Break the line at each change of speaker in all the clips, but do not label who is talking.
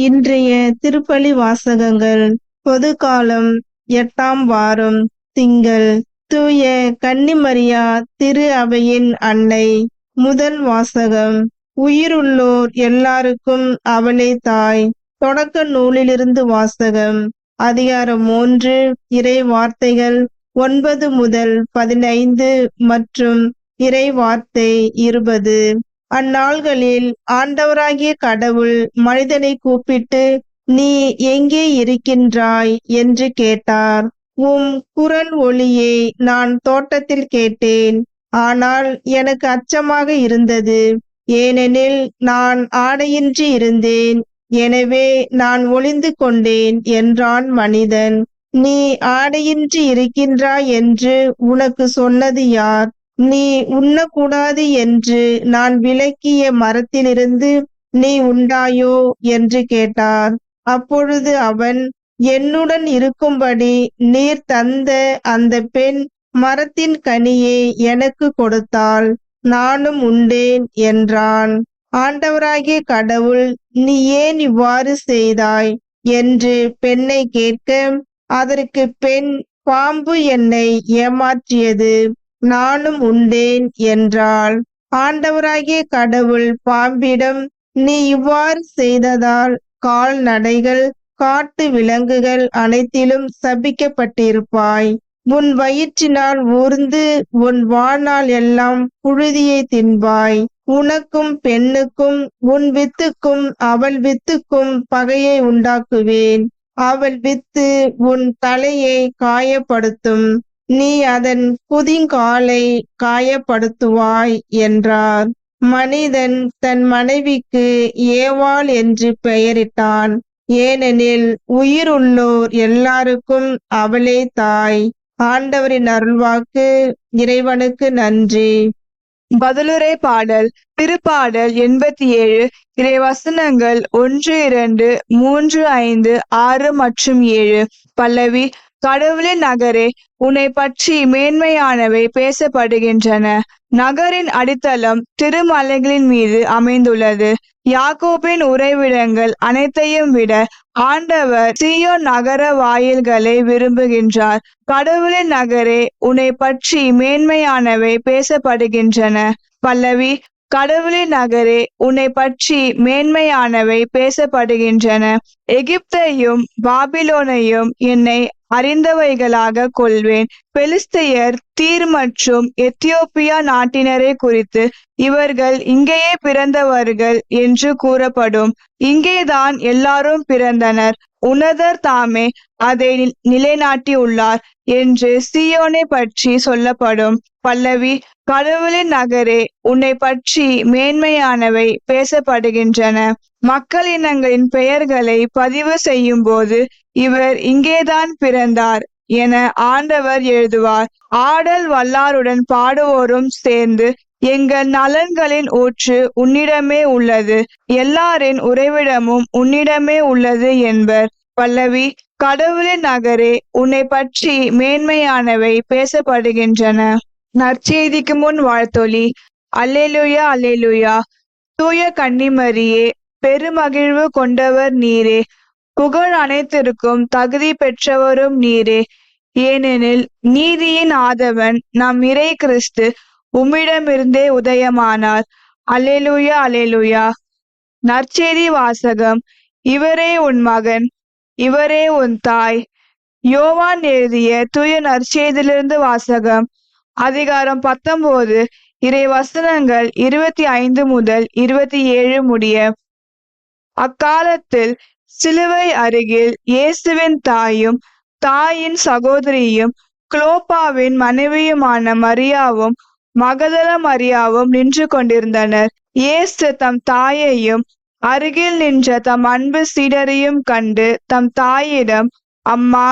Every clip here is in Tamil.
இன்றைய திருப்பலி வாசகங்கள். பொதுக்காலம் 8ஆம் வாரம் திங்கள். தூய கன்னிமரியா திரு அவையின் அன்னை. முதல் வாசகம். உயிருள்ளோர் எல்லாருக்கும் அவளே தாய். தொடக்க நூலிலிருந்து வாசகம். அதிகாரம் 3, இறை வார்த்தைகள் 9 முதல் 15 மற்றும் இறை வார்த்தை 20. அந்நாள்களில் ஆண்டவராகிய கடவுள் மனிதனை கூப்பிட்டு, நீ எங்கே இருக்கின்றாய் என்று கேட்டார். உம் குரல் ஒலியை நான் தோட்டத்தில் கேட்டேன். ஆனால் எனக்கு அச்சமாக இருந்தது, ஏனெனில் நான் ஆடையின்றி இருந்தேன். எனவே நான் ஒளிந்து கொண்டேன் என்றான் மனிதன். நீ ஆடையின்றி இருக்கின்றாய் என்று உனக்கு சொன்னது யார்? நீ உண்ணக்கூடாது என்று நான் விலக்கிய மரத்திலிருந்து நீ உண்டாயோ என்று கேட்டார். அப்பொழுது அவன், என்னுடன் இருக்கும்படி நீர் தந்த அந்த பெண் மரத்தின் கனியை எனக்கு கொடுத்தாள், நானும் உண்டேன் என்றான். ஆண்டவராகிய கடவுள், நீ ஏன் இவ்வாறு செய்தாய் என்று பெண்ணை கேட்க, அதற்கு பெண், பாம்பு என்னை ஏமாற்றியது, நானும் உண்டேன் என்றாள். ஆண்டவராகிய கடவுள் பாம்பிடம், நீ இவ்வாறு செய்ததால் கால்நடைகள், காட்டு விலங்குகள் அனைத்திலும் சபிக்கப்பட்டிருப்பாய். உன் வயிற்றினால் ஊர்ந்து உன் வாழ்நாள் எல்லாம் புழுதியை தின்பாய். உனக்கும் பெண்ணுக்கும் உன் வித்துக்கும் அவள் வித்துக்கும் பகையை உண்டாக்குவேன். அவள் வித்து உன் தலையை காயப்படுத்தும், நீ அதன் குதிங்காலை காயப்படுத்துவாய் என்றார். மனிதன் தன் மனைவிக்கு ஏவாள் என்று பெயரிட்டான், ஏனெனில் உயிருள்ளோர் எல்லாருக்கும் அவளே தாய். ஆண்டவரின் அருள்வாக்கு. இறைவனுக்கு நன்றி.
பதிலுரை பாடல். திருப்பாடல் 87. இறைவசனங்கள் 1, 2, 3, 5, 6 மற்றும் 7. பல்லவி. கடவுளின் நகரே, உன்னை பற்றி மேன்மையானவை பேசப்படுகின்றன. நகரின் அடித்தளம் திருமலைகளின் மீது அமைந்துள்ளது. யாக்கோபின் உறைவிடங்கள் அனைத்தையும் விட ஆண்டவர் சீயோன் நகர வாயில்களை விரும்புகின்றார். கடவுளின் நகரே, உன்னை பற்றி மேன்மையானவை பேசப்படுகின்றன. பல்லவி. கடவுளின் நகரே, உன்னை பற்றி மேன்மையானவை பேசப்படுகின்றன. எகிப்தையும் பாபிலோனையும் என்னை அறிந்தவைகளாக கொள்வேன். பெலிஸ்தியர், தீர் மற்றும் எத்தியோப்பியா நாட்டினரை குறித்து, இவர்கள் இங்கேயே பிறந்தவர்கள் என்று கூறப்படும். இங்கேதான் எல்லாரும் பிறந்தனர். உன்னதர் தாமே அதை நிலைநாட்டியுள்ளார் என்று சீயோனை பற்றி சொல்லப்படும். பல்லவி. கடவுளின் நகரே, உன்னை பற்றி மேன்மையானவை பேசப்படுகின்றன. மக்களினங்களின் பெயர்களை பதிவு செய்யும் போது, இவர் இங்கேதான் பிறந்தார் என ஆண்டவர் எழுதுவார். ஆடல் வல்லாருடன் பாடுவோரும் சேர்ந்து, எங்கள் நலன்களின் ஊற்று உன்னிடமே உள்ளது, எல்லாரின் உறைவிடமும் உன்னிடமே உள்ளது என்பர். பல்லவி. கடவுளின் நகரே, உன்னை பற்றி மேன்மையானவை பேசப்படுகின்றன. நற்செய்திக்கு முன் வாழ்த்தொலி. அல்லேலூயா, அல்லேலூயா. தூய கன்னிமரியே, பெருமகிழ்வு கொண்டவர் நீரே, புகழ் அனைத்திற்கும் தகுதி பெற்றவரும் நீரே. ஏனெனில் நீதியின் ஆதவன் நம் இறை கிறிஸ்து உம்மிடமிருந்தே உதயமானார். அல்லேலூயா, அல்லேலூயா. நற்செய்தி வாசகம். இவரே உன் மகன், இவரே உன் தாய். யோவான் எழுதிய தூய நற்செய்தியிலிருந்து வாசகம். அதிகாரம் 19, இறை வசனங்கள் 25 முதல் 27 முடிய. அக்காலத்தில் சிலுவை அருகில் இயேசுவின் தாயும் தாயின் சகோதரியும் குளோப்பாவின் மனைவியுமான மரியாவும் மகதல மரியாவும் நின்று கொண்டிருந்தனர். இயேசு தம் தாயையும் அருகில் நின்ற தம் அன்பு சீடரையும் கண்டு தம் தாயிடம், அம்மா,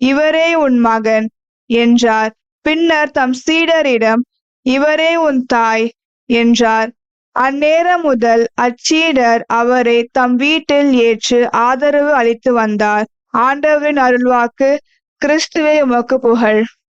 இவரே உன் மகன் என்றார். பின்னர் தம் சீடரிடம், இவரே உன் தாய் என்றார். அந்நேரம் முதல் அச்சீடர் அவரை தம் வீட்டில் ஏற்று ஆதரவு அளித்து வந்தார். ஆண்டவரின் அருள்வாக்கு. கிறிஸ்துவே உமக்கு புகழ்.